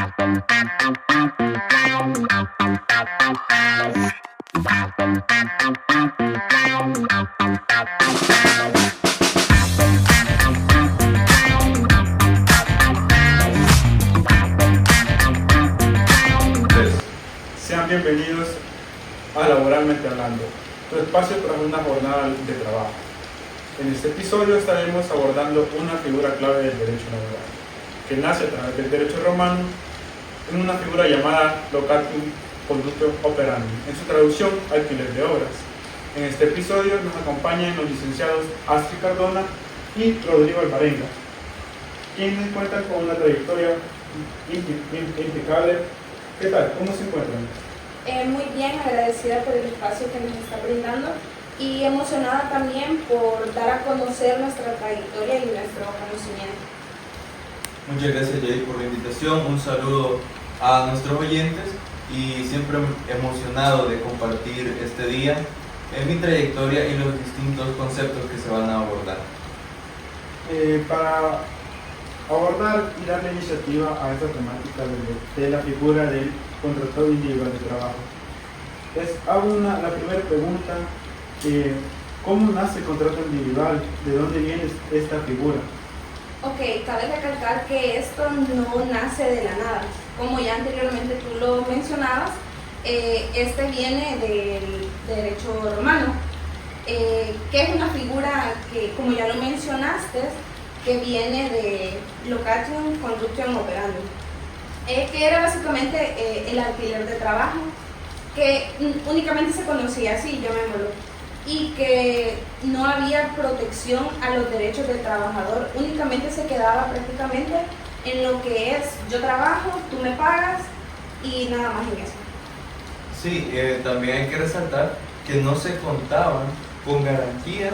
Sean bienvenidos a Laboralmente Hablando, tu espacio tras una jornada de trabajo. En este episodio estaremos abordando una figura clave del derecho laboral, que nace a través del derecho romano en una figura llamada locatum conductio operandi, en su traducción alquiler de obras. En este episodio nos acompañan los licenciados Astrid Cardona y Rodrigo Alvarenga, quienes cuentan con una trayectoria impecable. ¿Qué tal? ¿Cómo se encuentran? Muy bien, agradecida por el espacio que nos está brindando y emocionada también por dar a conocer nuestra trayectoria y nuestro conocimiento. Muchas gracias, Jay, por la invitación. Un saludo a nuestros oyentes y siempre emocionado de compartir este día en mi trayectoria y los distintos conceptos que se van a abordar. Para abordar y darle iniciativa a esta temática de la figura del contratado individual de trabajo, hago la primera pregunta: ¿cómo nace el contrato individual? ¿De dónde viene esta figura? Ok, cabe recalcar que esto no nace de la nada. Como ya anteriormente tú lo mencionabas, este viene del derecho romano, que es una figura que, como ya lo mencionaste, que viene de locatum conductio operandi, que era básicamente el alquiler de trabajo, que únicamente se conocía así, llamémoslo, y que no había protección a los derechos del trabajador, únicamente se quedaba prácticamente en lo que es: yo trabajo, tú me pagas y nada más en eso. Sí, también hay que resaltar que no se contaban con garantías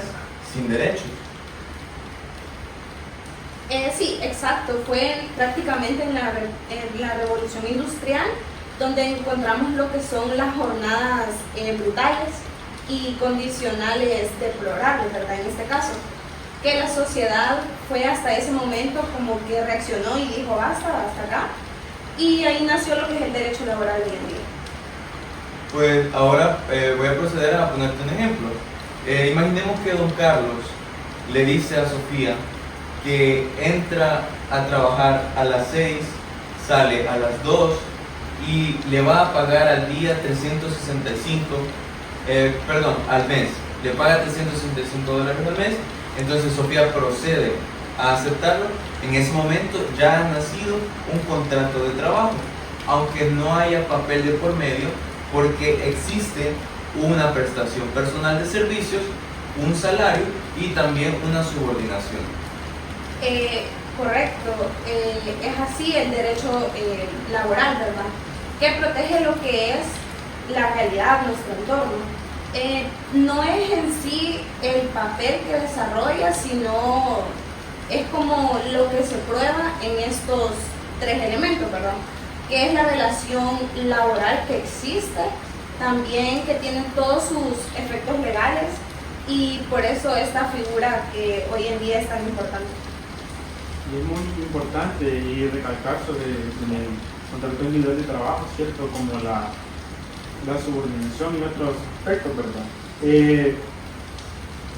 sin derechos. Sí, exacto, fue prácticamente en la Revolución Industrial donde encontramos lo que son las jornadas brutales y condicionales deplorables, ¿verdad? En este caso, que la sociedad fue hasta ese momento como que reaccionó y dijo basta, hasta acá, y ahí nació lo que es el derecho laboral hoy en día. Pues ahora voy a proceder a ponerte un ejemplo. Imaginemos que don Carlos le dice a Sofía que entra a trabajar a las 6, sale a las 2 y le va a pagar al día 365, al mes, le paga $365 al mes. Entonces Sofía procede a aceptarlo. En ese momento ya ha nacido un contrato de trabajo, aunque no haya papel de por medio, porque existe una prestación personal de servicios, un salario y también una subordinación. Correcto, es así el derecho laboral, ¿verdad? Que protege lo que es la realidad, nuestro entorno. No es en sí el papel que desarrolla, sino es como lo que se prueba en estos tres elementos, ¿verdad? Que es la relación laboral que existe, también que tiene todos sus efectos legales, y por eso esta figura que hoy en día es tan importante. Y es muy importante y recalcar sobre el contrato individual de trabajo, ¿cierto? Como la subordinación y otros aspectos, ¿verdad?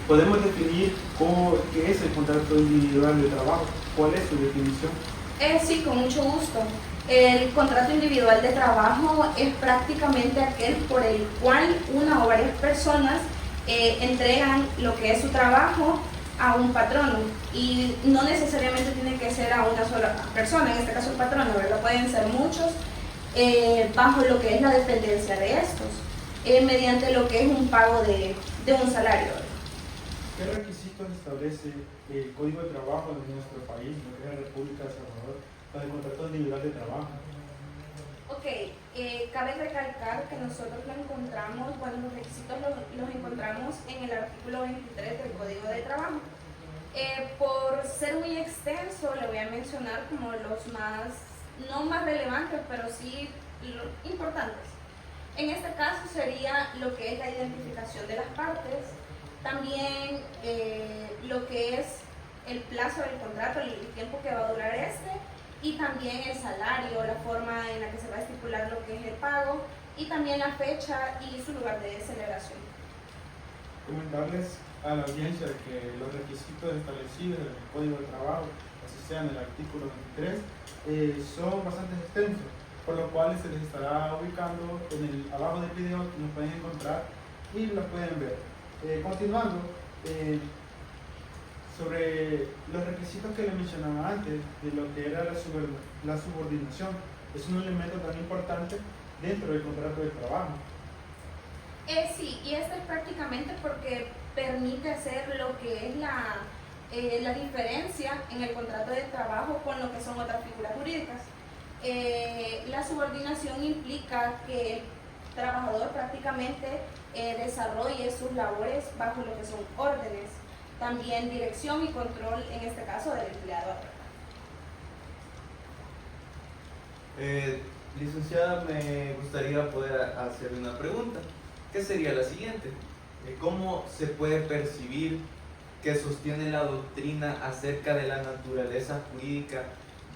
¿Podemos definir qué es el contrato individual de trabajo? ¿Cuál es su definición? Sí, con mucho gusto. El contrato individual de trabajo es prácticamente aquel por el cual una o varias personas entregan lo que es su trabajo a un patrono, y no necesariamente tiene que ser a una sola persona, en este caso el patrono, ¿verdad? Pueden ser muchos, bajo lo que es la dependencia de estos, mediante lo que es un pago de un salario. ¿Qué requisitos establece el Código de Trabajo de nuestro país, lo que es la República de El Salvador, para el contrato individual de trabajo? Ok, cabe recalcar que nosotros lo encontramos, bueno, los requisitos los encontramos en el artículo 23 del Código de Trabajo. Por ser muy extenso, le voy a mencionar como los no más relevantes, pero sí importantes. En este caso sería lo que es la identificación de las partes, también lo que es el plazo del contrato, el tiempo que va a durar y también el salario, la forma en la que se va a estipular lo que es el pago y también la fecha y su lugar de celebración. Comentarles a la audiencia que los requisitos establecidos en el Código de Trabajo, así sea en el artículo 23, son bastante extensos, por lo cual se les estará ubicando abajo del video, nos pueden encontrar y los pueden ver. Continuando, sobre los requisitos que les mencionaba antes, de lo que era la subordinación, es un elemento tan importante dentro del contrato de trabajo. Sí, y esto es prácticamente porque permite hacer lo que es la diferencia en el contrato de trabajo con lo que son otras figuras jurídicas. La subordinación implica que el trabajador prácticamente desarrolle sus labores bajo lo que son órdenes, también dirección y control, en este caso del empleador. Licenciada, me gustaría poder hacerle una pregunta, que sería la siguiente. ¿Cómo se puede percibir que sostiene la doctrina acerca de la naturaleza jurídica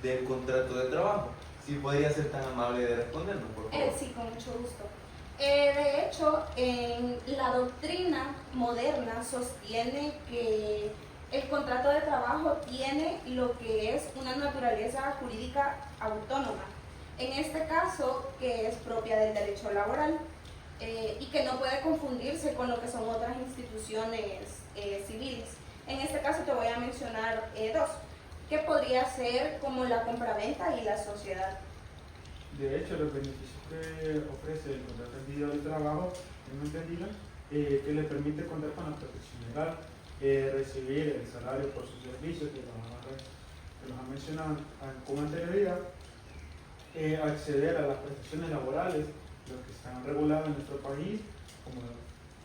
del contrato de trabajo? Si podría ser tan amable de respondernos, por favor. Sí, con mucho gusto. De hecho, en la doctrina moderna sostiene que el contrato de trabajo tiene lo que es una naturaleza jurídica autónoma. En este caso, que es propia del derecho laboral y que no puede confundirse con lo que son otras instituciones civiles. En este caso te voy a mencionar dos, que podría ser como la compraventa y la sociedad. De hecho, los beneficios que ofrece el contrato individual de trabajo, tengo entendido, que le permite contar con la protección legal, recibir el salario por sus servicios, que los ha mencionado con anterioridad, acceder a las prestaciones laborales, los que están regulados en nuestro país, como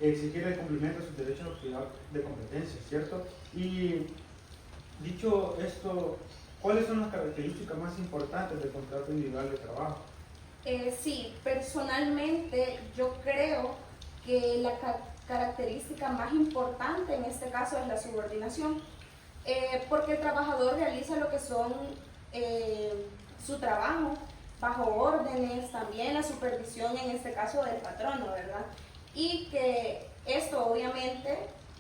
exigir el cumplimiento de sus derechos a autoridad de competencia, ¿cierto? Y dicho esto, ¿cuáles son las características más importantes del contrato individual de trabajo? Sí, personalmente yo creo que la característica más importante en este caso es la subordinación, porque el trabajador realiza lo que son su trabajo bajo órdenes, también la supervisión en este caso del patrono, ¿verdad? Y que esto obviamente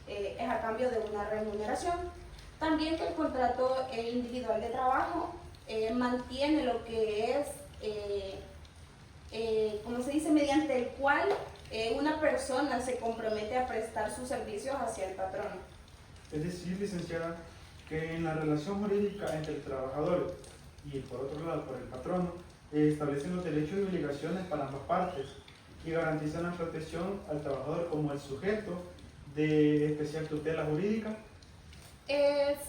es a cambio de una remuneración. También que el contrato individual de trabajo mantiene lo que es, como se dice, mediante el cual una persona se compromete a prestar sus servicios hacia el patrono. Es decir, licenciada, que en la relación jurídica entre el trabajador y por otro lado por el patrono, establecen los derechos y obligaciones para ambas partes y garantizan la protección al trabajador como el sujeto de especial tutela jurídica.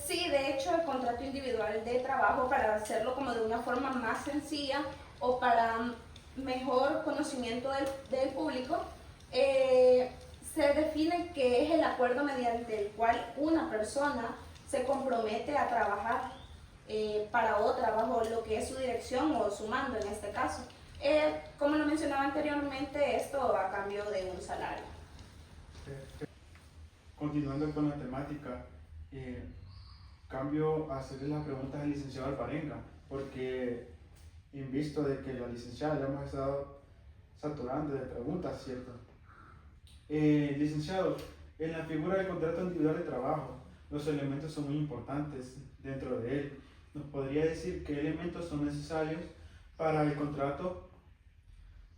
Sí, de hecho el contrato individual de trabajo, para hacerlo como de una forma más sencilla o para mejor conocimiento del público, se define que es el acuerdo mediante el cual una persona se compromete a trabajar para otra bajo lo que es su dirección o su mando en este caso. Como lo mencionaba anteriormente, esto a cambio de un salario. Continuando con la temática, cambio a hacerle las preguntas al licenciado Alparenga, porque en visto de que la licenciada ya hemos estado saturando de preguntas, ¿cierto? Licenciado, en la figura del contrato individual de trabajo, los elementos son muy importantes dentro de él. ¿Nos podría decir qué elementos son necesarios para el contrato?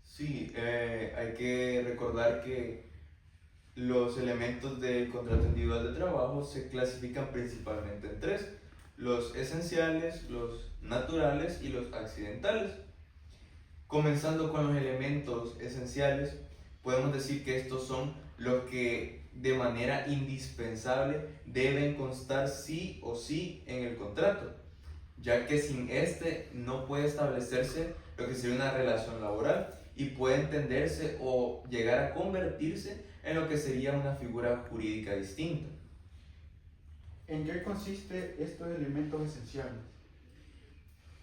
Sí, hay que recordar que los elementos del contrato individual de trabajo se clasifican principalmente en tres: los esenciales, los naturales y los accidentales. Comenzando con los elementos esenciales, podemos decir que estos son los que de manera indispensable deben constar sí o sí en el contrato, ya que sin este no puede establecerse lo que sería una relación laboral y puede entenderse o llegar a convertirse en lo que sería una figura jurídica distinta. ¿En qué consiste estos elementos esenciales?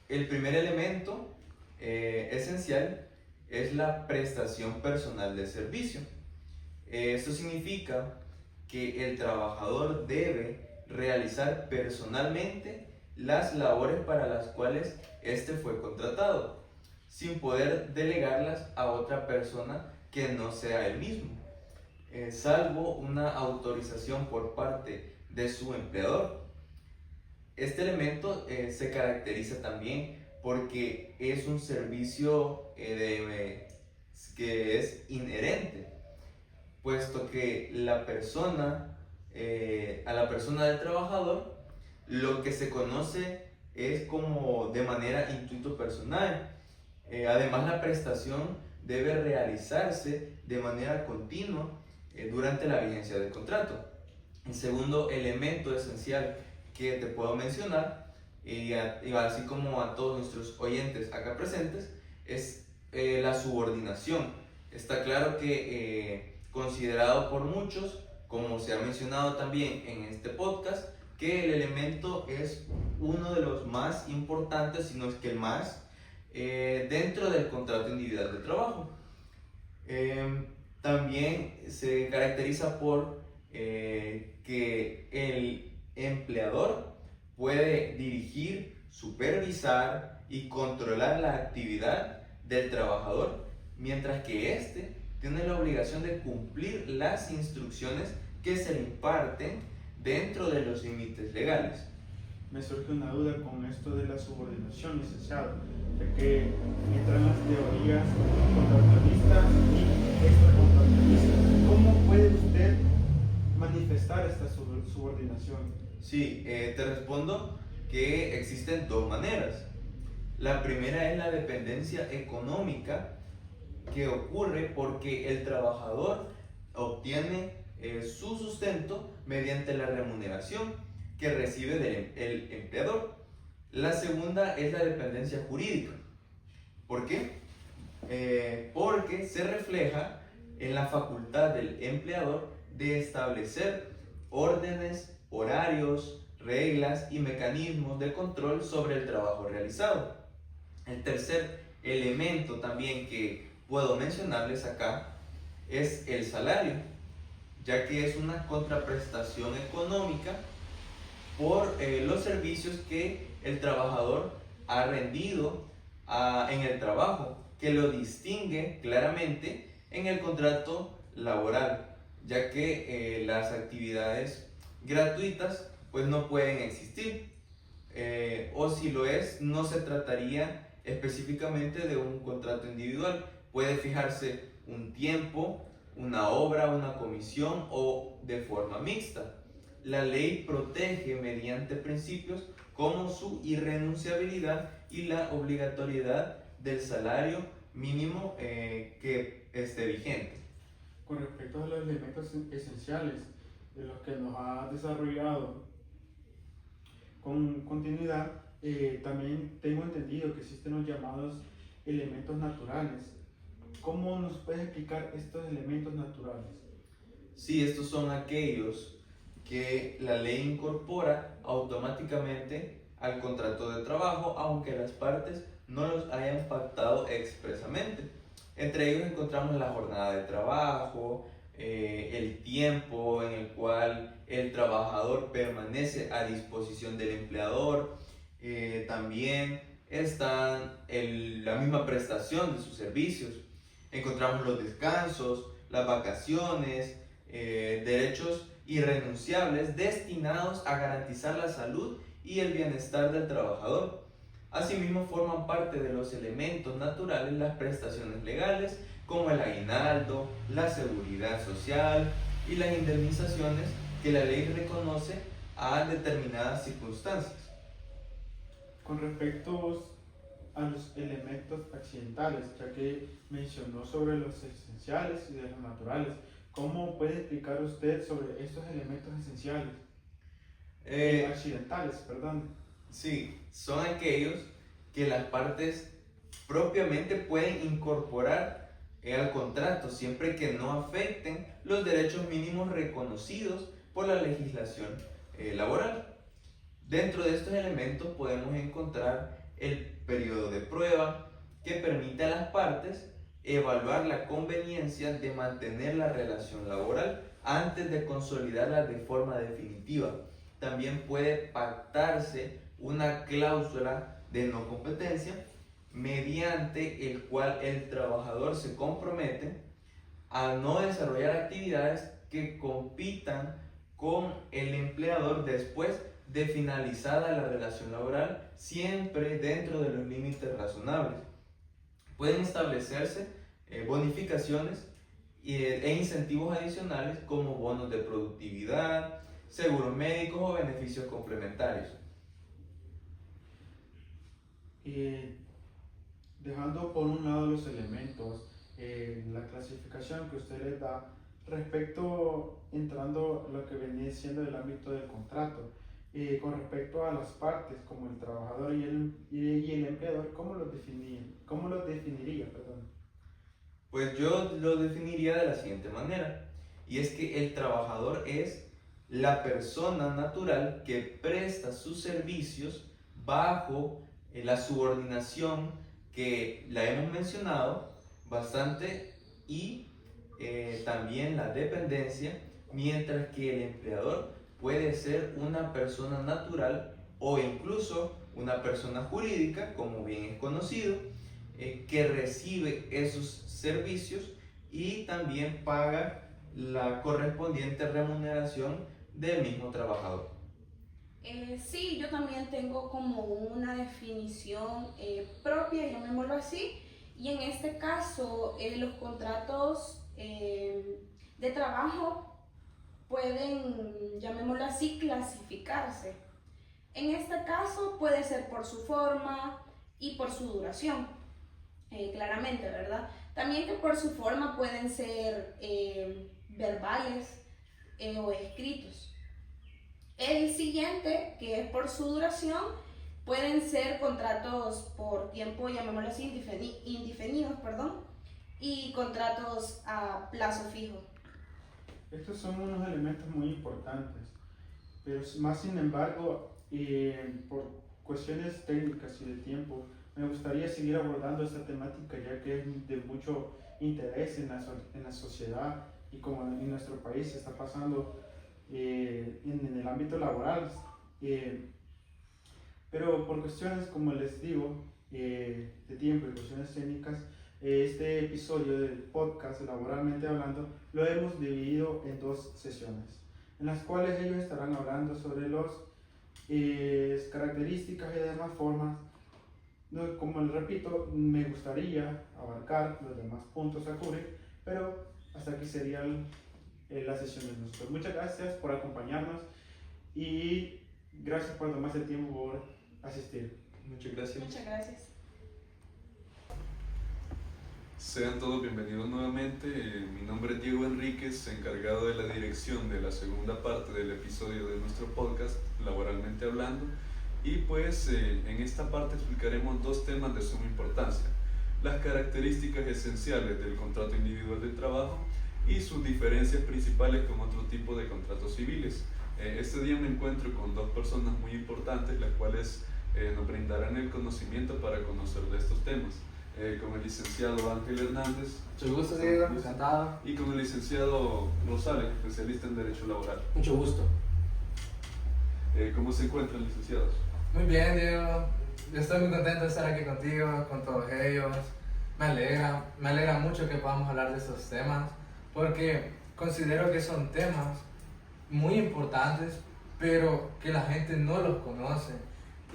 El primer elemento esencial es la prestación personal de servicio. Esto significa que el trabajador debe realizar personalmente las labores para las cuales éste fue contratado, sin poder delegarlas a otra persona que no sea él mismo, salvo una autorización por parte de su empleador. Este elemento se caracteriza también porque es un servicio que es inherente, puesto que a la persona del trabajador lo que se conoce es como de manera intuito personal. Además, la prestación debe realizarse de manera continua durante la vigencia del contrato. El segundo elemento esencial que te puedo mencionar, y así como a todos nuestros oyentes acá presentes, es la subordinación. Está claro que considerado por muchos, como se ha mencionado también en este podcast, que el elemento es uno de los más importantes, si no es que el más, dentro del contrato individual de trabajo. También se caracteriza por que el empleador puede dirigir, supervisar y controlar la actividad del trabajador, mientras que éste tiene la obligación de cumplir las instrucciones que se le imparten dentro de los límites legales. Me surge una duda con esto de la subordinación, licenciado, ya que entran las teorías contractualistas y extracontractualistas. ¿Cómo puede usted manifestar esta subordinación? Sí, te respondo que existen dos maneras. La primera es la dependencia económica, que ocurre porque el trabajador obtiene su sustento mediante la remuneración que recibe del empleador. La segunda es la dependencia jurídica. ¿Por qué? Porque se refleja en la facultad del empleador de establecer órdenes, horarios, reglas y mecanismos de control sobre el trabajo realizado. El tercer elemento también que puedo mencionarles acá es el salario, ya que es una contraprestación económica por los servicios que el trabajador ha rendido en el trabajo, que lo distingue claramente en el contrato laboral, ya que las actividades gratuitas pues no pueden existir, o si lo es, no se trataría específicamente de un contrato individual. Puede fijarse un tiempo, una obra, una comisión o de forma mixta. La ley protege mediante principios como su irrenunciabilidad y la obligatoriedad del salario mínimo que esté vigente. Con respecto a los elementos esenciales de los que nos ha desarrollado con continuidad, también tengo entendido que existen los llamados elementos naturales. ¿Cómo nos puedes explicar estos elementos naturales? Sí, estos son aquellos que la ley incorpora automáticamente al contrato de trabajo, aunque las partes no los hayan pactado expresamente. Entre ellos encontramos la jornada de trabajo, el tiempo en el cual el trabajador permanece a disposición del empleador, también está la misma prestación de sus servicios. Encontramos los descansos, las vacaciones, derechos irrenunciables destinados a garantizar la salud y el bienestar del trabajador. Asimismo, forman parte de los elementos naturales las prestaciones legales, como el aguinaldo, la seguridad social y las indemnizaciones que la ley reconoce a determinadas circunstancias. Con respecto a los elementos accidentales, ya que mencionó sobre los esenciales y de los naturales, ¿cómo puede explicar usted sobre estos elementos esenciales? Accidentales, perdón. Sí, son aquellos que las partes propiamente pueden incorporar al contrato, siempre que no afecten los derechos mínimos reconocidos por la legislación laboral. Dentro de estos elementos podemos encontrar el periodo de prueba, que permite a las partes evaluar la conveniencia de mantener la relación laboral antes de consolidarla de forma definitiva. También puede pactarse una cláusula de no competencia mediante el cual el trabajador se compromete a no desarrollar actividades que compitan con el empleador después de finalizada la relación laboral, siempre dentro de los límites razonables. Pueden establecerse bonificaciones e incentivos adicionales como bonos de productividad, seguros médicos o beneficios complementarios. Dejando por un lado los elementos, la clasificación que usted les da respecto, entrando a lo que venía siendo el ámbito del contrato, con respecto a las partes como el trabajador y el empleador, ¿cómo los definiría? Pues yo lo definiría de la siguiente manera, y es que el trabajador es la persona natural que presta sus servicios bajo la subordinación que la hemos mencionado bastante y también la dependencia, mientras que el empleador puede ser una persona natural o incluso una persona jurídica, como bien es conocido, que recibe esos servicios y también paga la correspondiente remuneración del mismo trabajador. Sí, yo también tengo como una definición propia, llamémoslo así, y en este caso los contratos de trabajo pueden, llamémoslo así, clasificarse. En este caso puede ser por su forma y por su duración, claramente, ¿verdad? También que por su forma pueden ser verbales o escritos. El siguiente, que es por su duración, pueden ser contratos por tiempo, llamémoslo así, indefinidos, y contratos a plazo fijo. Estos son unos elementos muy importantes, pero más sin embargo, por cuestiones técnicas y de tiempo, me gustaría seguir abordando esta temática ya que es de mucho interés en la sociedad y como en nuestro país está pasando en el ámbito laboral, pero por cuestiones, como les digo, de tiempo y cuestiones técnicas, este episodio del podcast Laboralmente Hablando lo hemos dividido en 2 sesiones, en las cuales ellos estarán hablando sobre las características y demás formas. No, como les repito, me gustaría abarcar los demás puntos a cubrir, pero hasta aquí sería la sesión de nosotros. Muchas gracias por acompañarnos y gracias por tomarse el tiempo por asistir. Muchas gracias. Muchas gracias. Sean todos bienvenidos nuevamente. Mi nombre es Diego Enríquez, encargado de la dirección de la segunda parte del episodio de nuestro podcast Laboralmente Hablando. Y pues en esta parte explicaremos 2 temas de suma importancia: las características esenciales del contrato individual de trabajo y sus diferencias principales con otro tipo de contratos civiles. Este día me encuentro con 2 personas muy importantes, las cuales nos brindarán el conocimiento para conocer de estos temas. Con el licenciado Ángel Hernández. Mucho gusto, Diego, encantado. Y con el licenciado Rosales, especialista en Derecho Laboral. Mucho gusto. ¿Cómo se encuentran, licenciados? Muy bien, Diego. Yo estoy muy contento de estar aquí contigo, con todos ellos. Me alegra mucho que podamos hablar de estos temas, porque considero que son temas muy importantes, pero que la gente no los conoce.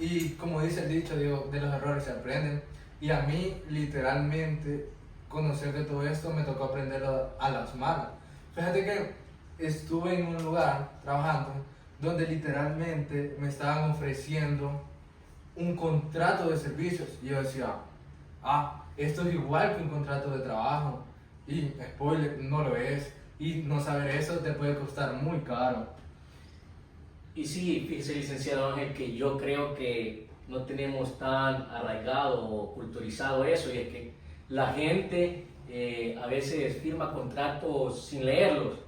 Y como dice el dicho, Diego, de los errores se aprenden. Y a mí, literalmente, conocer de todo esto me tocó aprenderlo a las malas. Fíjate que estuve en un lugar trabajando donde literalmente me estaban ofreciendo un contrato de servicios. Y yo decía, esto es igual que un contrato de trabajo. Y, spoiler, no lo es. Y no saber eso te puede costar muy caro. Y sí, fíjese, licenciado Ángel, que yo creo que no tenemos tan arraigado o culturizado eso, y es que la gente a veces firma contratos sin leerlos.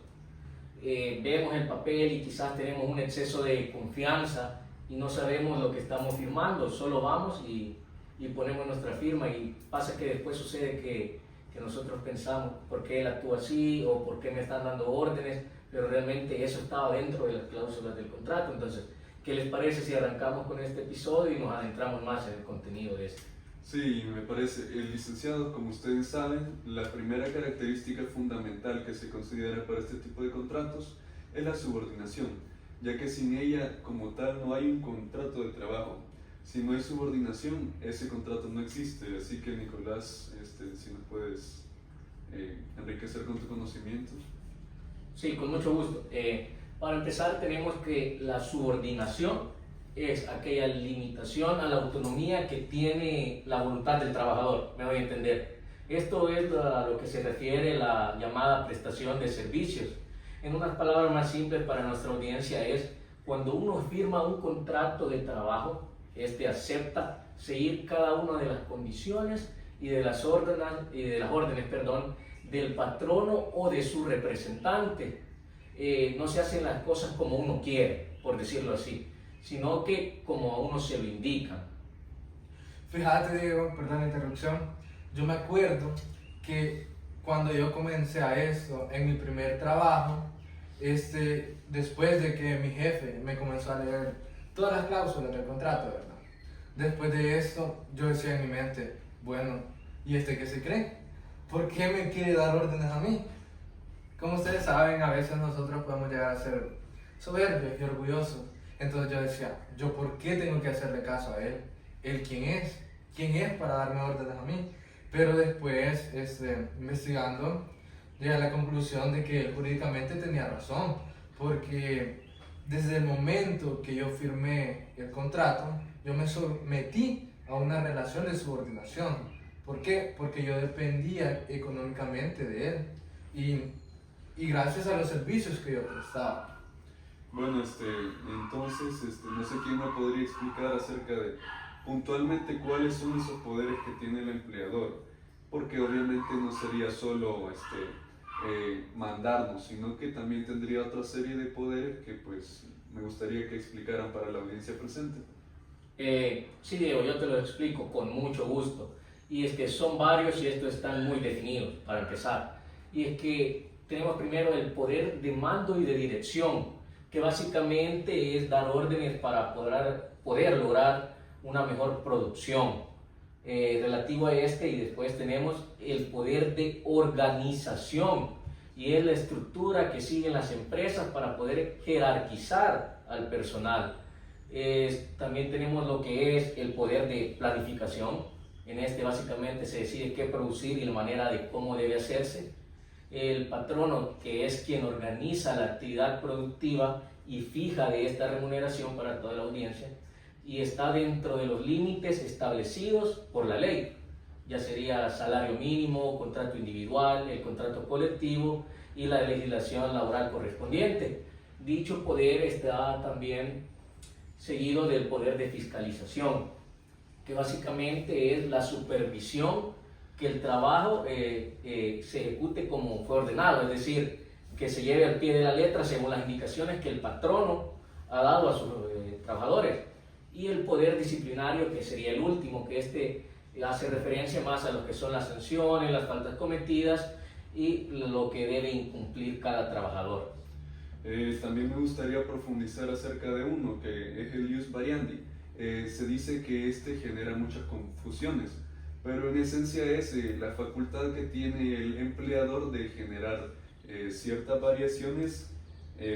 Vemos el papel y quizás tenemos un exceso de confianza y no sabemos lo que estamos firmando, solo vamos y ponemos nuestra firma, y pasa que después sucede que nosotros pensamos por qué él actúa así o por qué me están dando órdenes, pero realmente eso estaba dentro de las cláusulas del contrato. Entonces, ¿Qué les parece si arrancamos con este episodio y nos adentramos más en el contenido de este? Sí, me parece. El licenciado, como ustedes saben, la primera característica fundamental que se considera para este tipo de contratos es la subordinación, ya que sin ella como tal no hay un contrato de trabajo. Si no hay subordinación, ese contrato no existe. Así que Nicolás, si nos puedes enriquecer con tu conocimiento. Sí, con mucho gusto. Para empezar, tenemos que la subordinación es aquella limitación a la autonomía que tiene la voluntad del trabajador, me voy a entender. Esto es a lo que se refiere la llamada prestación de servicios. En unas palabras más simples para nuestra audiencia es cuando uno firma un contrato de trabajo, acepta seguir cada una de las condiciones y de las órdenes, del patrono o de su representante. No se hacen las cosas como uno quiere, por decirlo así, sino que como a uno se lo indican. Fíjate, Diego, perdón la interrupción, yo me acuerdo que cuando yo comencé a esto en mi primer trabajo, después de que mi jefe me comenzó a leer todas las cláusulas del contrato, ¿verdad? Después de esto, yo decía en mi mente, bueno, ¿y qué se cree? ¿Por qué me quiere dar órdenes a mí? Como ustedes saben, a veces nosotros podemos llegar a ser soberbios y orgullosos. Entonces yo decía, ¿yo por qué tengo que hacerle caso a él? ¿Él quién es? ¿Quién es para darme órdenes a mí? Pero después, investigando, llegué a la conclusión de que él jurídicamente tenía razón, porque desde el momento que yo firmé el contrato, yo me sometí a una relación de subordinación. ¿Por qué? Porque yo dependía económicamente de él y gracias a los servicios que yo prestaba. Bueno, entonces, no sé quién me podría explicar acerca de puntualmente cuáles son esos poderes que tiene el empleador, porque obviamente no sería solo mandarnos, sino que también tendría otra serie de poderes que pues me gustaría que explicaran para la audiencia presente. Sí, Diego, yo te lo explico con mucho gusto. Y es que son varios y estos están muy definidos, para empezar. Y es que tenemos primero el poder de mando y de dirección, que básicamente es dar órdenes para poder lograr una mejor producción. Relativo a y después tenemos el poder de organización, y es la estructura que siguen las empresas para poder jerarquizar al personal. También tenemos lo que es el poder de planificación. En básicamente se decide qué producir y la manera de cómo debe hacerse. El patrono, que es quien organiza la actividad productiva y fija de esta remuneración para toda la audiencia, y está dentro de los límites establecidos por la ley, ya sería salario mínimo, contrato individual, el contrato colectivo y la legislación laboral correspondiente. Dicho poder está también seguido del poder de fiscalización, que básicamente es la supervisión que el trabajo se ejecute como fue ordenado, es decir, que se lleve al pie de la letra según las indicaciones que el patrono ha dado a sus trabajadores. Y el poder disciplinario, que sería el último, que hace referencia más a lo que son las sanciones, las faltas cometidas y lo que debe incumplir cada trabajador. También me gustaría profundizar acerca de uno, que es el ius variandi. Se dice que genera muchas confusiones, pero en esencia es la facultad que tiene el empleador de generar ciertas variaciones,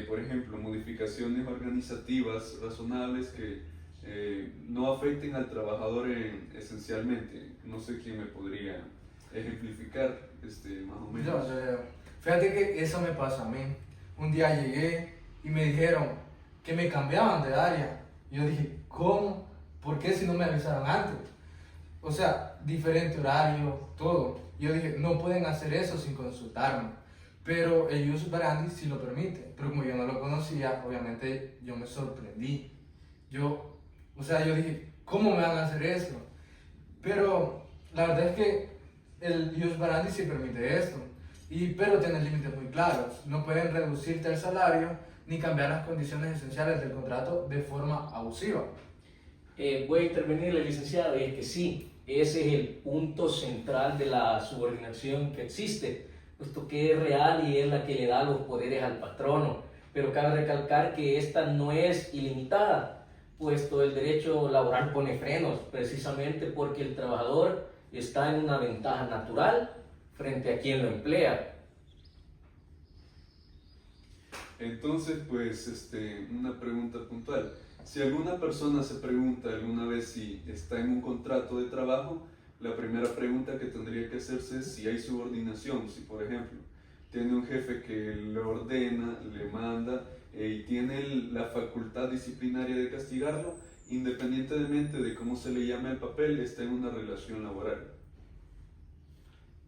por ejemplo, modificaciones organizativas razonables que no afecten al trabajador esencialmente. No sé quién me podría ejemplificar más o menos. Fíjate que eso me pasó a mí. Un día llegué y me dijeron que me cambiaban de área. Yo dije, ¿cómo? ¿Por qué si no me avisaron antes? O sea, diferente horario, todo. Yo dije, no pueden hacer eso sin consultarme. Pero el ius variandi sí lo permite. Pero como yo no lo conocía, obviamente yo me sorprendí. Yo dije, ¿cómo me van a hacer eso? Pero la verdad es que el ius variandi sí permite esto. Pero tiene límites muy claros. No pueden reducirte el salario ni cambiar las condiciones esenciales del contrato de forma abusiva. Voy a intervenir, licenciado, y es que sí, ese es el punto central de la subordinación que existe, puesto que es real y es la que le da los poderes al patrono, pero cabe recalcar que esta no es ilimitada, puesto el derecho laboral pone frenos, precisamente porque el trabajador está en una ventaja natural frente a quien lo emplea. Entonces, pues, una pregunta puntual. Si alguna persona se pregunta alguna vez si está en un contrato de trabajo, la primera pregunta que tendría que hacerse es si hay subordinación. Si, por ejemplo, tiene un jefe que le ordena, le manda y tiene la facultad disciplinaria de castigarlo, independientemente de cómo se le llame al papel, está en una relación laboral.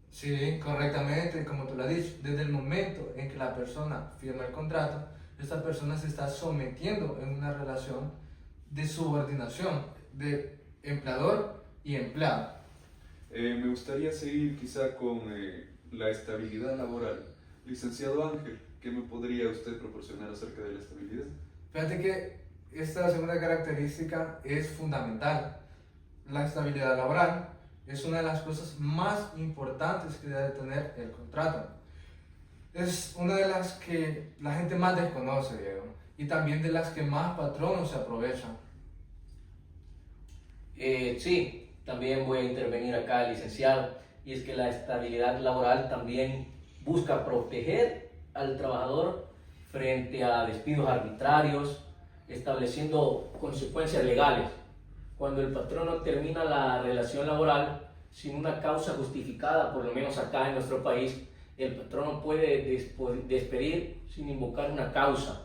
Sí, correctamente, como tú lo has dicho, desde el momento en que la persona firma el contrato, esta persona se está sometiendo en una relación de subordinación de empleador y empleado. Me gustaría seguir quizá con la estabilidad laboral. Licenciado Ángel, ¿qué me podría usted proporcionar acerca de la estabilidad? Fíjate que esta segunda característica es fundamental. La estabilidad laboral es una de las cosas más importantes que debe tener el contrato. Es una de las que la gente más desconoce, Diego, y también de las que más patronos se aprovechan. Sí, también voy a intervenir acá, licenciado, y es que la estabilidad laboral también busca proteger al trabajador frente a despidos arbitrarios, estableciendo consecuencias legales. Cuando el patrono termina la relación laboral sin una causa justificada, por lo menos acá en nuestro país, el patrono puede despedir sin invocar una causa,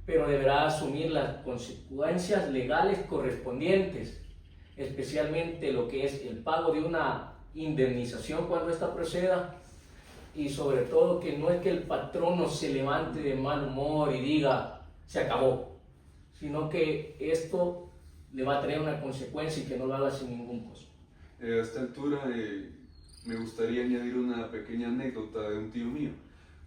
pero deberá asumir las consecuencias legales correspondientes, especialmente lo que es el pago de una indemnización cuando ésta proceda, y sobre todo que no es que el patrono se levante de mal humor y diga se acabó, sino que esto le va a traer una consecuencia y que no lo haga sin ningún costo. A esta altura me gustaría añadir una pequeña anécdota de un tío mío.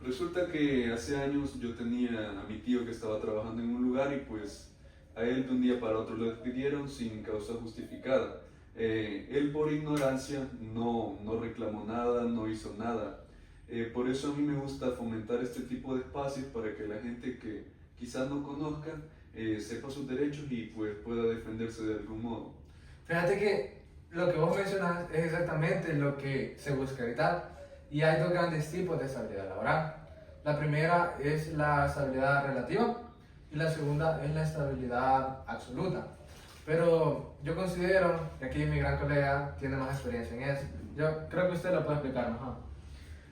Resulta que hace años yo tenía a mi tío que estaba trabajando en un lugar y pues a él de un día para otro lo despidieron sin causa justificada. Él por ignorancia no reclamó nada, no hizo nada. Por eso a mí me gusta fomentar este tipo de espacios para que la gente que quizás no conozca sepa sus derechos y pues pueda defenderse de algún modo. Fíjate que lo que vos mencionas es exactamente lo que se busca evitar, y hay dos grandes tipos de estabilidad laboral. La primera es la estabilidad relativa y la segunda es la estabilidad absoluta. Pero yo considero que aquí mi gran colega tiene más experiencia en eso. Yo creo que usted lo puede explicar mejor.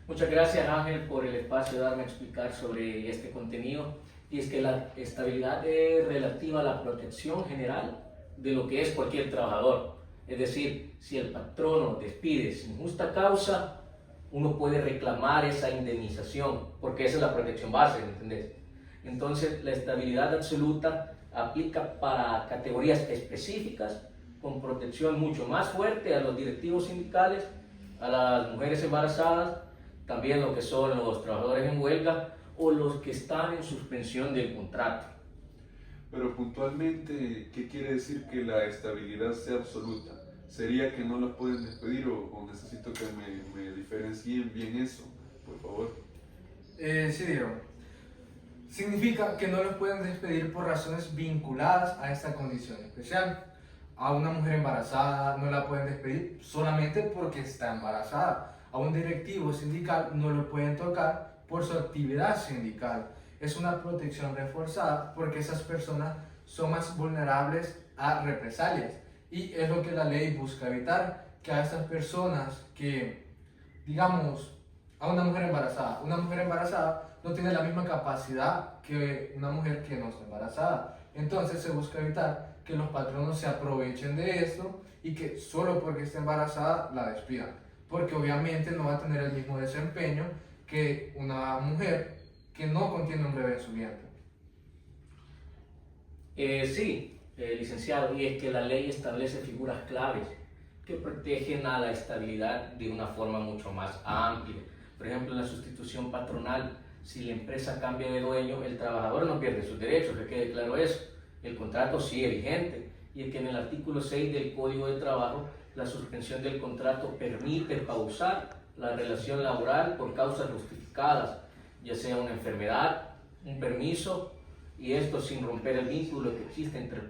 Muchas gracias, Ángel, por el espacio de darme a explicar sobre este contenido. Y es que la estabilidad es relativa a la protección general de lo que es cualquier trabajador. Es decir, si el patrono despide sin justa causa, uno puede reclamar esa indemnización, porque esa es la protección base, ¿me entendés? Entonces, la estabilidad absoluta aplica para categorías específicas, con protección mucho más fuerte a los directivos sindicales, a las mujeres embarazadas, también lo que son los trabajadores en huelga o los que están en suspensión del contrato. Pero puntualmente, ¿qué quiere decir que la estabilidad sea absoluta? ¿Sería que no los pueden despedir o necesito que me diferencien bien eso, por favor? Sí, Diego. Significa que no los pueden despedir por razones vinculadas a esta condición especial. A una mujer embarazada no la pueden despedir solamente porque está embarazada. A un directivo sindical no lo pueden tocar por su actividad sindical. Es una protección reforzada porque esas personas son más vulnerables a represalias. Y es lo que la ley busca evitar, que a estas personas que, digamos, a una mujer embarazada no tiene la misma capacidad que una mujer que no está embarazada. Entonces se busca evitar que los patronos se aprovechen de esto y que solo porque esté embarazada la despidan, porque obviamente no va a tener el mismo desempeño que una mujer que no contiene un bebé en su vientre. Sí, licenciado, y es que la ley establece figuras claves que protegen a la estabilidad de una forma mucho más amplia. Por ejemplo, en la sustitución patronal, si la empresa cambia de dueño, el trabajador no pierde sus derechos, que quede claro eso. El contrato sigue vigente, y es que en el artículo 6 del Código de Trabajo, la suspensión del contrato permite pausar la relación laboral por causas justificadas, ya sea una enfermedad, un permiso, y esto sin romper el vínculo que existe entre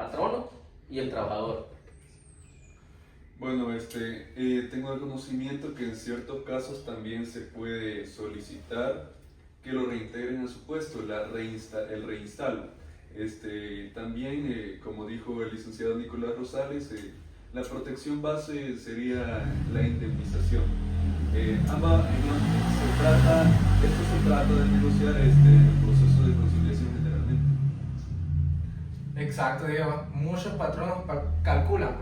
patrono y el trabajador. Bueno, tengo el conocimiento que en ciertos casos también se puede solicitar que lo reintegren a su puesto, el reinstalo. También, como dijo el licenciado Nicolás Rosales, la protección base sería la indemnización. Esto se trata de negociar el proceso de conciliación generalmente. Exacto, Diego. Muchos patronos calculan,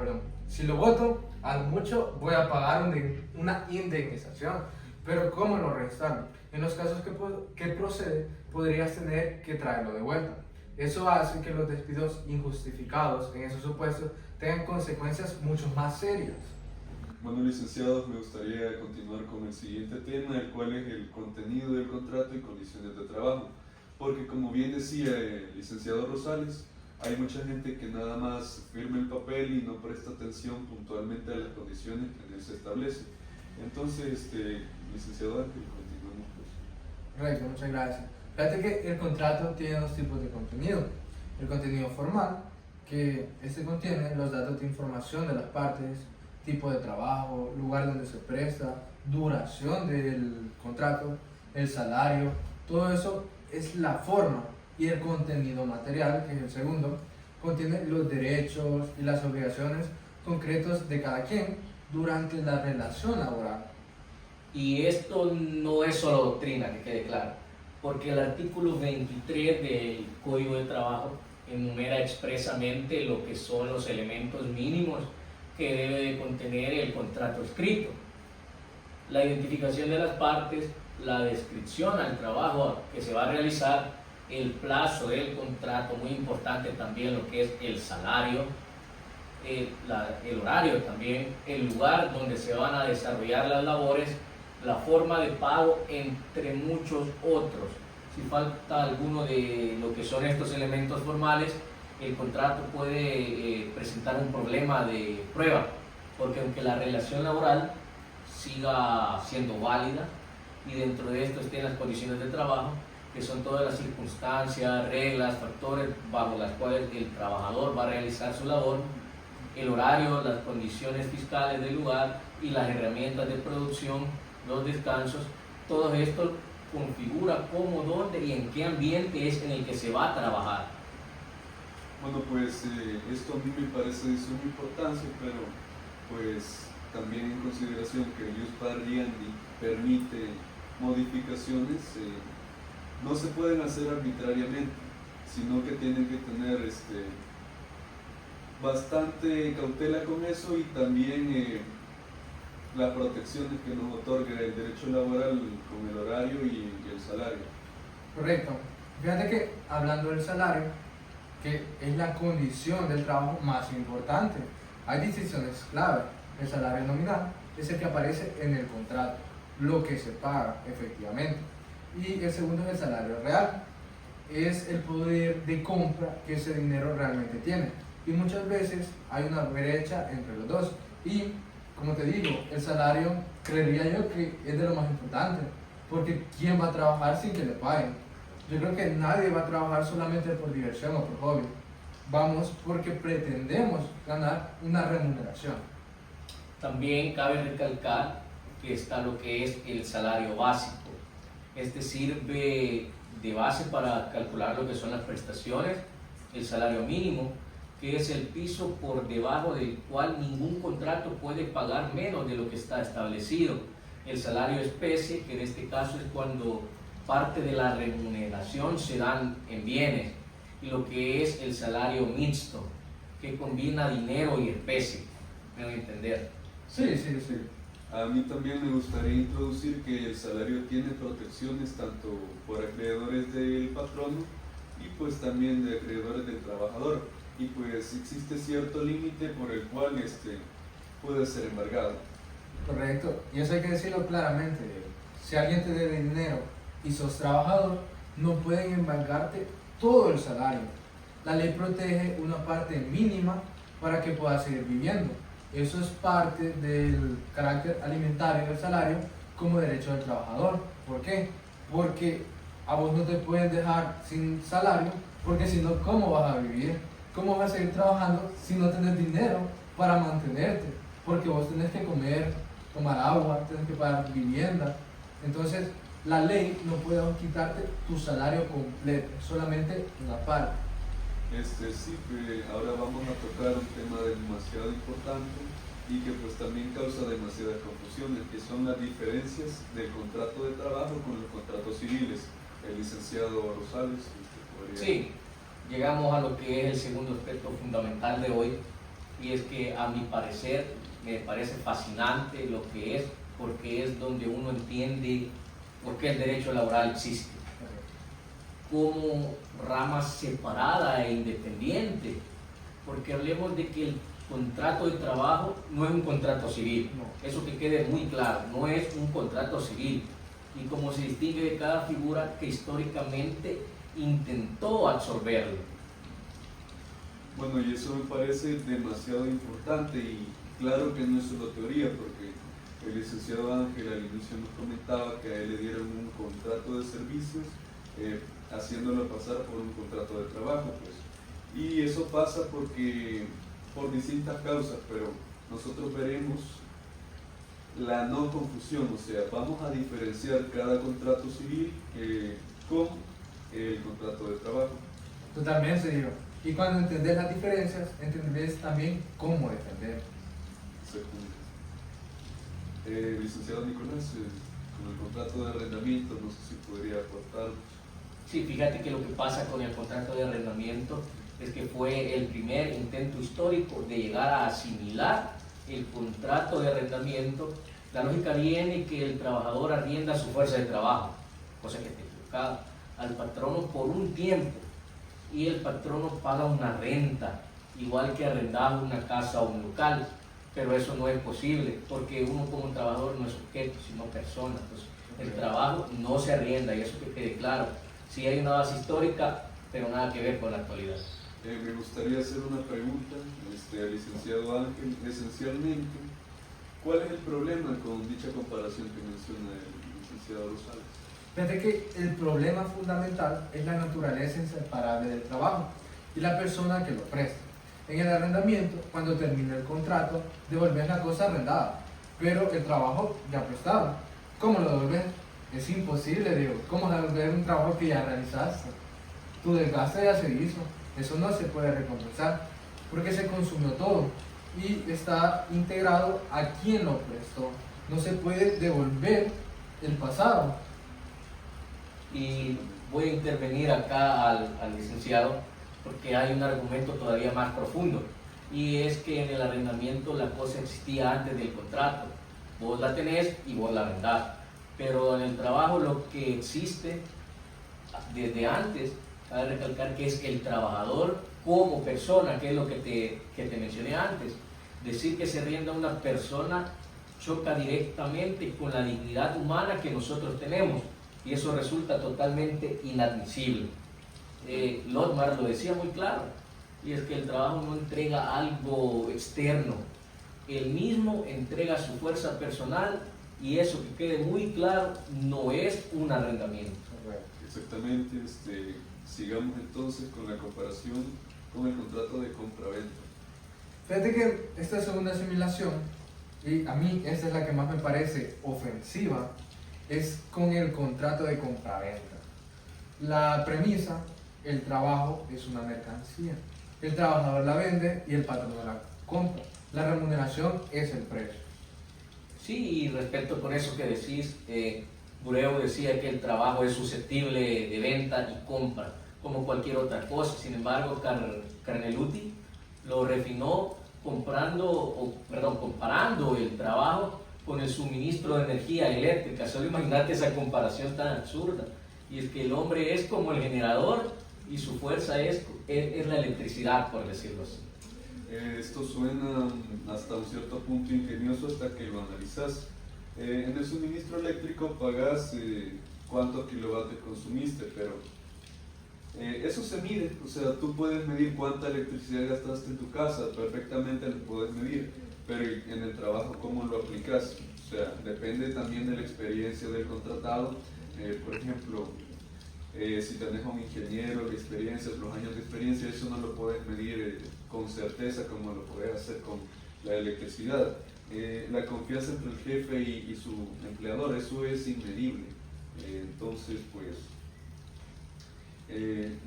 si lo voto, a mucho voy a pagar una indemnización. Pero ¿cómo lo reinstalo? En los casos que procede, podrías tener que traerlo de vuelta. Eso hace que los despidos injustificados en esos supuestos tengan consecuencias mucho más serias. Bueno, licenciados, me gustaría continuar con el siguiente tema, el cual es el contenido del contrato y condiciones de trabajo. Porque como bien decía el licenciado Rosales, hay mucha gente que nada más firma el papel y no presta atención puntualmente a las condiciones que en él se establecen. Entonces, licenciado Ángel, continuamos pues. Correcto, muchas gracias. Fíjate que el contrato tiene dos tipos de contenido. El contenido formal, que contiene los datos de información de las partes, tipo de trabajo, lugar donde se presta, duración del contrato, el salario, todo eso es la forma. Y el contenido material, que es el segundo, contiene los derechos y las obligaciones concretos de cada quien durante la relación laboral. Y esto no es solo doctrina, que quede claro, porque el artículo 23 del Código de Trabajo enumera expresamente lo que son los elementos mínimos que debe de contener el contrato escrito. La identificación de las partes, la descripción al trabajo que se va a realizar, el plazo del contrato, muy importante también lo que es el salario, el horario también, el lugar donde se van a desarrollar las labores, la forma de pago, entre muchos otros. Si falta alguno de lo que son estos elementos formales, el contrato puede presentar un problema de prueba, porque aunque la relación laboral siga siendo válida y dentro de esto estén las condiciones de trabajo, que son todas las circunstancias, reglas, factores bajo las cuales el trabajador va a realizar su labor, el horario, las condiciones fiscales del lugar y las herramientas de producción, los descansos, todo esto configura cómo, dónde y en qué ambiente es en el que se va a trabajar. Bueno, pues esto a mí me parece de suma importancia, pero pues también en consideración que el Ius Parriandi permite modificaciones, no se pueden hacer arbitrariamente, sino que tienen que tener bastante cautela con eso y también las protecciones que nos otorga el derecho laboral con el horario y el salario. Correcto. Fíjate que hablando del salario, que es la condición del trabajo más importante, hay distinciones clave. El salario nominal es el que aparece en el contrato, lo que se paga efectivamente. Y el segundo es el salario real, es el poder de compra que ese dinero realmente tiene. Y muchas veces hay una brecha entre los dos. Y como te digo, el salario creería yo que es de lo más importante, porque ¿quién va a trabajar sin que le paguen? Yo creo que nadie va a trabajar solamente por diversión o por hobby. Vamos porque pretendemos ganar una remuneración. También cabe recalcar que está lo que es el salario básico. Este sirve de base para calcular lo que son las prestaciones, el salario mínimo, que es el piso por debajo del cual ningún contrato puede pagar menos de lo que está establecido. El salario especie, que en este caso es cuando parte de la remuneración se dan en bienes, y lo que es el salario mixto, que combina dinero y especie, ¿me van a entender? Sí. A mí también me gustaría introducir que el salario tiene protecciones tanto por acreedores del patrono y pues también de acreedores del trabajador, y pues existe cierto límite por el cual puede ser embargado. Correcto, y eso hay que decirlo claramente. Si alguien te debe dinero y sos trabajador, no pueden embargarte todo el salario. La ley protege una parte mínima para que puedas seguir viviendo. Eso es parte del carácter alimentario del salario como derecho del trabajador. ¿Por qué? Porque a vos no te pueden dejar sin salario, porque si no, ¿cómo vas a vivir? ¿cómo vas a seguir trabajando si no tenés dinero para mantenerte? Porque vos tenés que comer, tomar agua, tenés que pagar vivienda. Entonces, la ley no puede quitarte tu salario completo, solamente una parte. Sí, ahora vamos a tocar un tema demasiado importante y que pues también causa demasiadas confusiones, que son las diferencias del contrato de trabajo con los contratos civiles. El licenciado Rosales, podría... Sí, llegamos a lo que es el segundo aspecto fundamental de hoy, y es que a mi parecer me parece fascinante lo que es, porque es donde uno entiende por qué el derecho laboral existe como rama separada e independiente, porque hablemos de que el contrato de trabajo no es un contrato civil, eso que quede muy claro, no es un contrato civil, y como se distingue de cada figura que históricamente intentó absorberlo. Bueno, y eso me parece demasiado importante, y claro que no es solo teoría, porque el licenciado Ángel al inicio nos comentaba que a él le dieron un contrato de servicios, haciéndolo pasar por un contrato de trabajo, pues. Y eso pasa por distintas causas, pero nosotros veremos la no confusión, o sea, vamos a diferenciar cada contrato civil con el contrato de trabajo. Totalmente, digo. Y cuando entendés las diferencias, entendés también cómo defender. Licenciado Nicolás, con el contrato de arrendamiento, no sé si podría aportar. Sí, fíjate que lo que pasa con el contrato de arrendamiento es que fue el primer intento histórico de llegar a asimilar el contrato de arrendamiento. La lógica viene que el trabajador arrienda su fuerza de trabajo, cosa que está equivocada, al patrono por un tiempo, y el patrono paga una renta, igual que arrendar una casa o un local, pero eso no es posible, porque uno como trabajador no es objeto, sino persona. Entonces, el trabajo no se arrienda, y eso que quede claro. Sí hay una base histórica, pero nada que ver con la actualidad. Me gustaría hacer una pregunta al licenciado Ángel. Esencialmente, ¿cuál es el problema con dicha comparación que menciona el licenciado Rosales? Fíjate que el problema fundamental es la naturaleza inseparable del trabajo y la persona que lo presta. En el arrendamiento, cuando termina el contrato, devolves la cosa arrendada, pero el trabajo ya prestado. ¿Cómo lo devolves? Es imposible, digo. ¿Cómo devolver un trabajo que ya realizaste? Tu desgaste ya se hizo. Eso no se puede recompensar porque se consumió todo y está integrado a quien lo prestó. No se puede devolver el pasado. Y voy a intervenir acá al licenciado porque hay un argumento todavía más profundo, y es que en el arrendamiento la cosa existía antes del contrato. Vos la tenés y vos la arrendás, pero en el trabajo lo que existe desde antes, cabe recalcar que es el trabajador como persona, que es lo que te mencioné antes. Decir que se arrienda a una persona choca directamente con la dignidad humana que nosotros tenemos, y eso resulta totalmente inadmisible. Lotmar lo decía muy claro, y es que el trabajo no entrega algo externo, él mismo entrega su fuerza personal, y eso, que quede muy claro, no es un arrendamiento. Exactamente. Sigamos entonces con la comparación con el contrato de compra-venta. Fíjate que esta segunda asimilación, y a mí esta es la que más me parece ofensiva, es con el contrato de compra-venta. La premisa: el trabajo es una mercancía, el trabajador la vende y el patrón la compra. La remuneración es el precio. Sí, y respecto con eso que decís, Bureo decía que el trabajo es susceptible de venta y compra, como cualquier otra cosa. Sin embargo, Carneluti lo refinó comparando el trabajo con el suministro de energía eléctrica. Solo imagínate esa comparación tan absurda. Y es que el hombre es como el generador y su fuerza es la electricidad, por decirlo así. Esto suena hasta un cierto punto ingenioso hasta que lo analizas. En el suministro eléctrico pagas cuántos kilovatios consumiste, pero eso se mide. O sea, tú puedes medir cuánta electricidad gastaste en tu casa, perfectamente lo puedes medir, pero en el trabajo, ¿cómo lo aplicas? O sea, depende también de la experiencia del contratado. Por ejemplo, Si tenés a un ingeniero, la experiencia, los años de experiencia, eso no lo puedes medir con certeza como lo puedes hacer con la electricidad. La confianza entre el jefe y su empleador, eso es inmedible. Entonces, pues,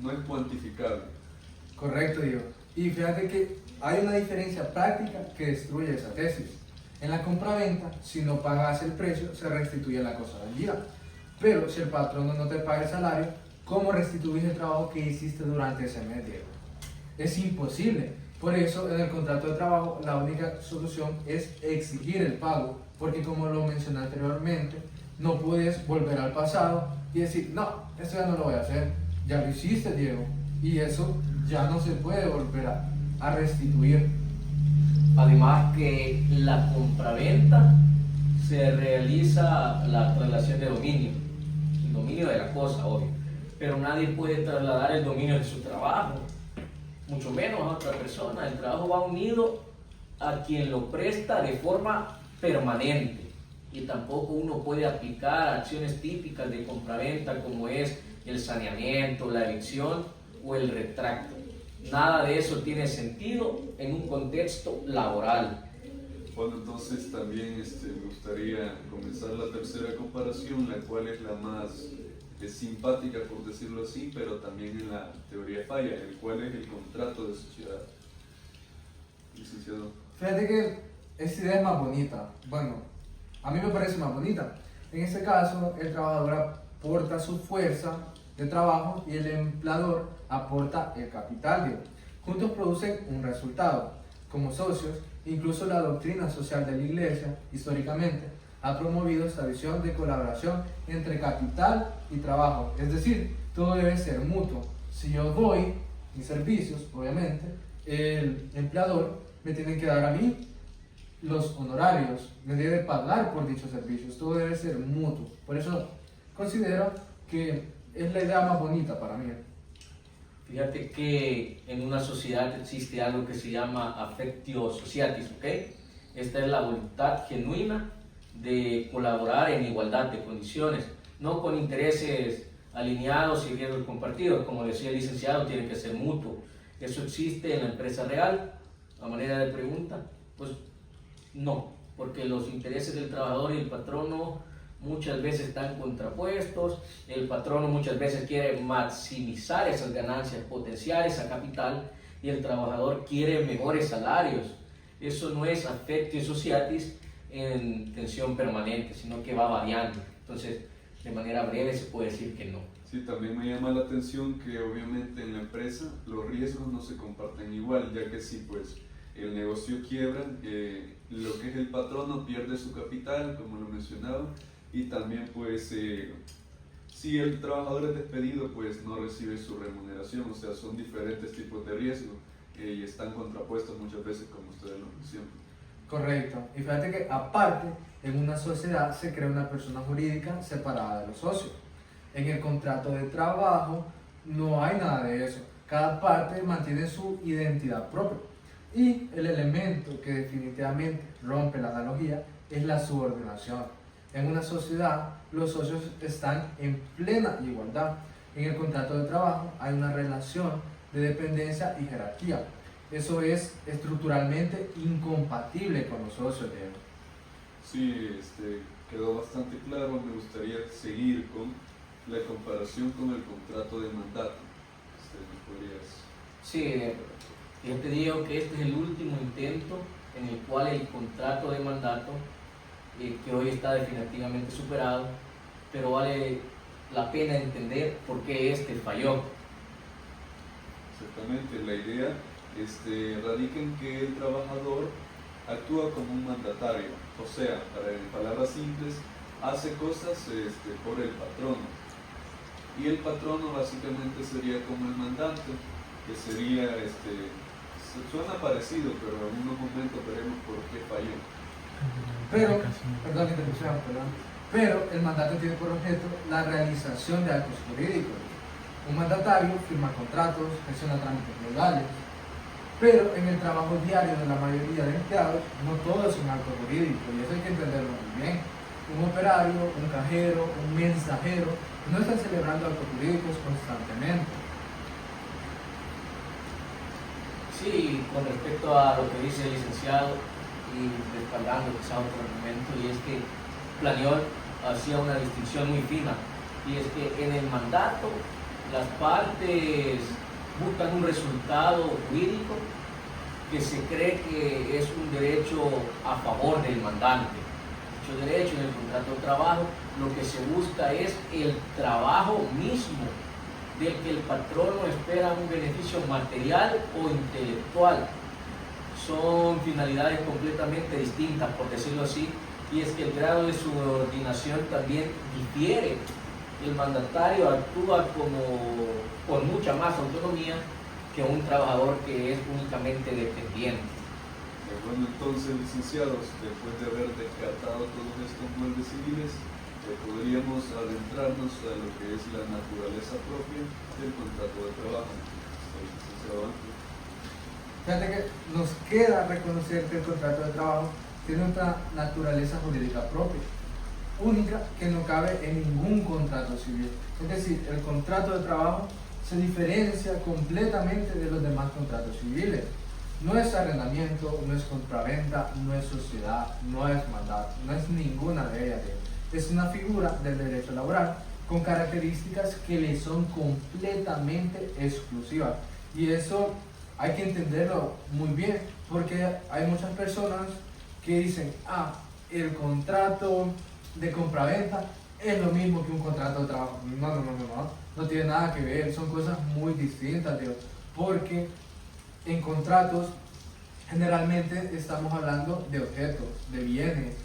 no es cuantificable. Correcto, Diego. Y fíjate que hay una diferencia práctica que destruye esa tesis. En la compraventa, si no pagas el precio, se restituye la cosa vendida. Pero si el patrono no te paga el salario, ¿cómo restituís el trabajo que hiciste durante ese mes, Diego? Es imposible. Por eso, en el contrato de trabajo, la única solución es exigir el pago, porque como lo mencioné anteriormente, no puedes volver al pasado y decir, no, esto ya no lo voy a hacer. Ya lo hiciste, Diego, y eso ya no se puede volver a restituir. Además que la compraventa se realiza la traslación de dominio, el dominio de la cosa, obvio, pero nadie puede trasladar el dominio de su trabajo, mucho menos a otra persona. El trabajo va unido a quien lo presta de forma permanente y tampoco uno puede aplicar acciones típicas de compraventa como es el saneamiento, la evicción o el retracto. Nada de eso tiene sentido en un contexto laboral. Bueno, entonces también me gustaría comenzar la tercera comparación, la cual es la más simpática, por decirlo así, pero también en la teoría falla, el cual es el contrato de sociedad. Licenciado. Fíjate que esta idea es más bonita. Bueno, a mí me parece más bonita. En este caso, el trabajador aporta su fuerza de trabajo y el empleador aporta el capital, Diego. Juntos producen un resultado. Como socios, incluso la doctrina social de la Iglesia, históricamente, ha promovido esta visión de colaboración entre capital y trabajo. Es decir, todo debe ser mutuo. Si yo doy mis servicios, obviamente, el empleador me tiene que dar a mí los honorarios, me debe pagar por dichos servicios. Todo debe ser mutuo. Por eso considero que es la idea más bonita para mí. Fíjate que en una sociedad existe algo que se llama affectio sociatis, ¿ok? Esta es la voluntad genuina de colaborar en igualdad de condiciones, no con intereses alineados y riesgos compartidos. Como decía el licenciado, tiene que ser mutuo. ¿Eso existe en la empresa real? A manera de pregunta, pues no, porque los intereses del trabajador y el patrono muchas veces están contrapuestos. El patrono muchas veces quiere maximizar esas ganancias, potenciar esa capital, y el trabajador quiere mejores salarios. Eso no es affectio sociatis en tensión permanente, sino que va variando. Entonces, de manera breve se puede decir que no. Sí, también me llama la atención que obviamente en la empresa los riesgos no se comparten igual, ya que si pues el negocio quiebra, lo que es el patrono pierde su capital, como lo mencionaba, y también pues si el trabajador es despedido, pues no recibe su remuneración. O sea, son diferentes tipos de riesgo y están contrapuestos muchas veces, como ustedes lo mencionan. Correcto. Y fíjate que aparte, en una sociedad se crea una persona jurídica separada de los socios. En el contrato de trabajo no hay nada de eso. Cada parte mantiene su identidad propia. Y el elemento que definitivamente rompe la analogía es la subordinación. En una sociedad, los socios están en plena igualdad. En el contrato de trabajo hay una relación de dependencia y jerarquía. Eso es estructuralmente incompatible con los socios, Diego. Sí, quedó bastante claro. Me gustaría seguir con la comparación con el contrato de mandato. ¿Me podrías? Sí, yo te digo que este es el último intento en el cual el contrato de mandato, que hoy está definitivamente superado, pero vale la pena entender por qué este falló. Exactamente, la idea radica en que el trabajador actúa como un mandatario, o sea, en palabras simples, hace cosas por el patrono, y el patrono básicamente sería como el mandante, que sería, suena parecido, pero en unos momentos veremos por qué falló. Pero, perdón, interrupción, pero el mandato tiene por objeto la realización de actos jurídicos. Un mandatario firma contratos, gestiona trámites legales, pero en el trabajo diario de la mayoría de empleados no todo es un acto jurídico, y eso hay que entenderlo muy bien. un operario, un cajero, un mensajero, no están celebrando actos jurídicos constantemente. Sí, con respecto a lo que dice el licenciado y respaldando quizá otro argumento, y es que Planiol hacía una distinción muy fina, y es que en el mandato las partes buscan un resultado jurídico que se cree que es un derecho a favor del mandante. Dicho derecho en el contrato de trabajo, lo que se busca es el trabajo mismo, del que el patrono espera un beneficio material o intelectual. Son finalidades completamente distintas, por decirlo así, y es que el grado de subordinación también difiere. El mandatario actúa con mucha más autonomía que un trabajador que es únicamente dependiente. Bueno, entonces, licenciados, después de haber descartado todos estos moldes civiles, podríamos adentrarnos a lo que es la naturaleza propia del contrato de trabajo. Licenciado Ángel. Fíjate que nos queda reconocer que el contrato de trabajo tiene una naturaleza jurídica propia, única, que no cabe en ningún contrato civil. Es decir, el contrato de trabajo se diferencia completamente de los demás contratos civiles. No es arrendamiento, no es compraventa, no es sociedad, no es mandato, no es ninguna de ellas. Es una figura del derecho laboral con características que le son completamente exclusivas. Y eso hay que entenderlo muy bien, porque hay muchas personas que dicen, el contrato de compraventa es lo mismo que un contrato de trabajo. No tiene nada que ver, son cosas muy distintas, Dios, porque en contratos generalmente estamos hablando de objetos, de bienes,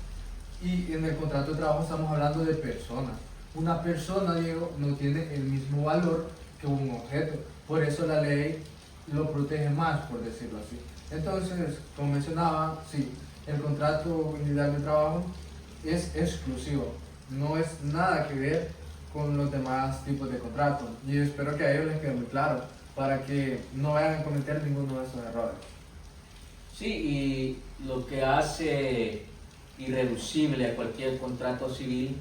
y en el contrato de trabajo estamos hablando de personas. Una persona, Diego, no tiene el mismo valor que un objeto, por eso la ley lo protege más, por decirlo así. Entonces, como mencionaba, sí, el contrato individual de trabajo es exclusivo, no es nada que ver con los demás tipos de contratos, y espero que a ellos les quede muy claro para que no vayan a cometer ninguno de esos errores. Sí, y lo que hace irreducible a cualquier contrato civil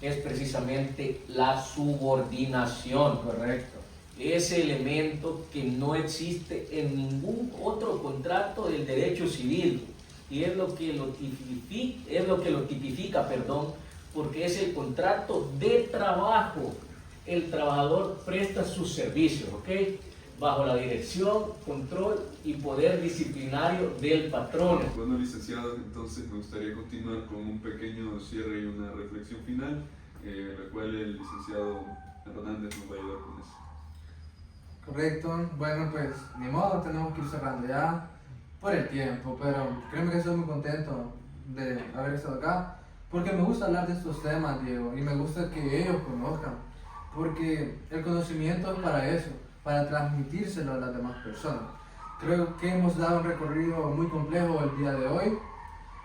es precisamente la subordinación. Correcto. Ese elemento que no existe en ningún otro contrato del derecho civil, y es lo que lo tipifica, porque es el contrato de trabajo. El trabajador presta sus servicios, ¿ok?, bajo la dirección, control y poder disciplinario del patrón. Bueno, licenciados, entonces me gustaría continuar con un pequeño cierre y una reflexión final, la cual el licenciado Hernández nos va a ayudar con eso. Correcto, bueno, pues ni modo, tenemos que ir cerrando ya por el tiempo, pero créeme que estoy muy contento de haber estado acá, porque me gusta hablar de estos temas, Diego, y me gusta que ellos conozcan, porque el conocimiento es para eso, para transmitírselo a las demás personas. Creo que hemos dado un recorrido muy complejo el día de hoy.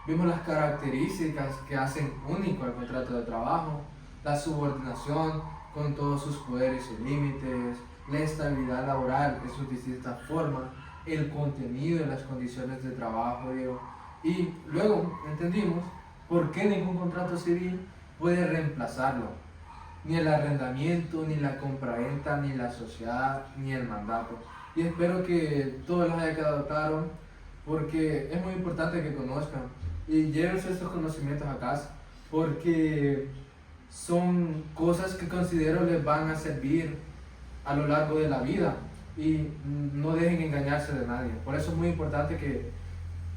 Vimos las características que hacen único al contrato de trabajo, la subordinación con todos sus poderes y límites, la estabilidad laboral en sus distintas formas, el contenido y las condiciones de trabajo, Diego. Y luego entendimos por qué ningún contrato civil puede reemplazarlo. Ni el arrendamiento, ni la compraventa, ni la sociedad, ni el mandato. Y espero que todo les haya quedado claro, porque es muy importante que conozcan y llévense estos conocimientos a casa, porque son cosas que considero les van a servir a lo largo de la vida, y no dejen engañarse de nadie. Por eso es muy importante que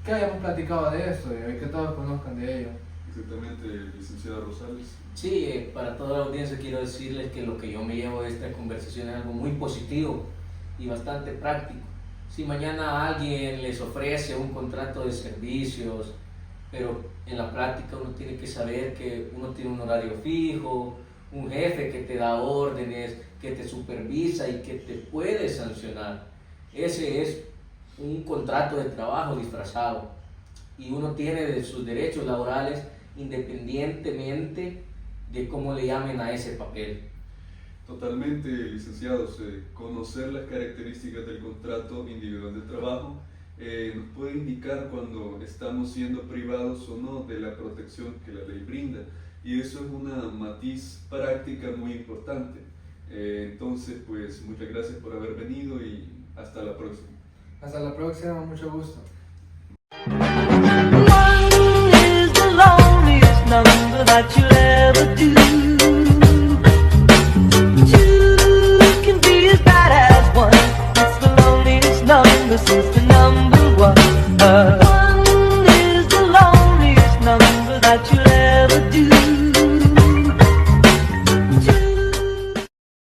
hayamos platicado de esto y que todos conozcan de ello. Exactamente, licenciada Rosales. Sí, para toda la audiencia quiero decirles que lo que yo me llevo de esta conversación es algo muy positivo y bastante práctico. Si mañana alguien les ofrece un contrato de servicios, pero en la práctica uno tiene que saber que uno tiene un horario fijo, un jefe que te da órdenes, que te supervisa y que te puede sancionar. Ese es un contrato de trabajo disfrazado, y uno tiene de sus derechos laborales independientemente de cómo le llamen a ese papel. Totalmente, licenciados. Conocer las características del contrato individual de trabajo nos puede indicar cuando estamos siendo privados o no de la protección que la ley brinda. y eso es una matiz práctica muy importante. Entonces, pues muchas gracias por haber venido y hasta la próxima. Hasta la próxima, mucho gusto. One is the loneliest number that you'll ever do.